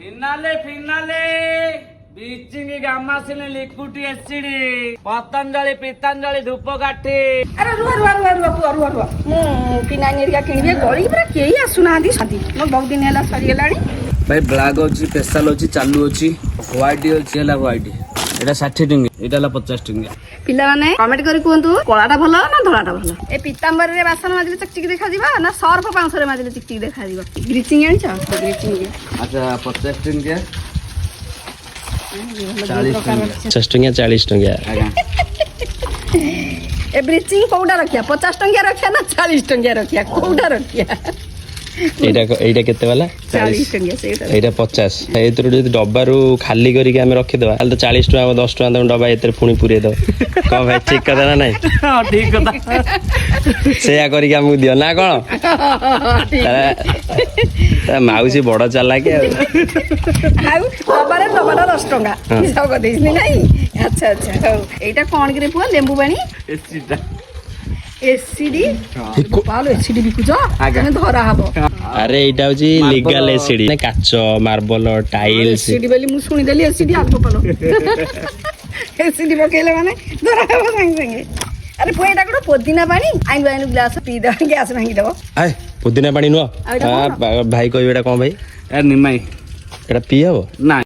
Finale bleaching ଗାମାସିନ liquid ଏସିଡି Patanjali ପିତାଞ୍ଜଳି ଧୂପକାଠି। ଆରେ ରୁହ ମୁଁ ଫିନାଇଲ ହେରିକା କିଣିବି ଗଳି ପୁରା କେହି ଆସୁନାହାନ୍ତି ମୋ ବହୁତ ଦିନ ହେଲା ସରିଗଲାଣି। ଭାଇ ବ୍ଲାକ୍ ଅଛି, ସ୍ପେଶାଲ ଅଛି, ଚାଲୁ ଅଛି, ହ୍ୱାଇଟ୍ ଅଛି ହେଲା ହ୍ୱାଇଟ୍ এটা 60 ଟଙ୍କା, এটা ହେଲା 50 ଟଙ୍କା। ପିଲାମାନେ କମେଣ୍ଟ କରି କୁହନ୍ତୁ କଳାଟା ଭଲ ନା ଧଳାଟା ଭଲ। ଏ ପିତାମ୍ବରରେ ବାସନ ମାଜିଲେ ଚିକଚିକି ଦେଖାଯିବ ନା ସର୍ଫ ପାଉଁଶରେ ମାଜିଲେ ଚିକଚିକି ଦେଖାଯିବ। ଗ୍ଲିଚିଂ ଆଣିଛ? ଗ୍ଲିଚିଂ ଆଚ୍ଛା 50 ଟଙ୍କା, 50 ଟଙ୍କା 40 ଟଙ୍କା। ଆଜ୍ଞା ଏ ବ୍ଲିଚିଂ କୋଉଟା ରଖିଆ? 50 ଟଙ୍କିଆ ରଖିଆ ନା 40 ଟଙ୍କିଆ ରଖିଆ? କୋଉଟା ରଖିଆ? এইটা କେତେ ବାଲା? 40 ଟଙ୍କିଆ ସେଇଟା। এইଟା 50। ଏଥିରୁ ଯଦି ଡବାରୁ ଖାଲି କରିକି ଆମେ ରଖିଦବା ତାହେଲେ ତ 40 ଟଙ୍କା 10 ଟଙ୍କା ତମ ଡବା ଏଥିରେ ପୁଣି ପୁରେଇ ଦବ। କଣ ଭାଇ ଠିକ କଥା ନା ନାଇଁ? ଠିକ କଥା। ସେଇଆ କରିକି ଆମକୁ ଦିଅ ନା କଣ? ମାଉସୀ ବଡ ଚାଲାକି ଆଉ ଡବାରେ 10 ଟଙ୍କା ହିସାବ କରିଦେଇଛନ୍ତି ନାଇଁ? ଆଚ୍ଛା ହଉ। ଏଇଟା କଣ କିରେ ପୁଅ? ଲେମ୍ବୁ ପାଣି ଏସିଟା ଏସିଡି ଏସିଡି ବିକୁଛ? ଧରା ହବ। ଆରେ ଏଇଟା ହଉଛି ଲିଗାଲ ଏସିଡି, କାଚ ମାର୍ବଲ ଟାଇଲ୍ସ ଏସିଡି ବୋଲି ମୁଁ ଶୁଣିଦେଲି ଏସିଡି ଆଗ ପାଲ ଏସିଡି ପକେଇଲେ ମାନେ ଧରା ହବ ସାଙ୍ଗେ ସାଙ୍ଗେ। ଆରେ ପୁଅ ଏଇଟା ଗୋଟେ ପୋଦିନା ପାଣି ଆଇନୁ ଗ୍ଲାସ ପିଇଦବ, ଗ୍ୟାସ ଭାଙ୍ଗିଦବ। ପୁଦିନା ପାଣି ନୁହଁ ଆଉ ଏଇଟା କଣ? ଭାଇ କହିବେ ଏଇଟା କଣ ଭାଇ? ନିମାଇ ଏଇଟା ପିଇ ହବ? ନାଇଁ।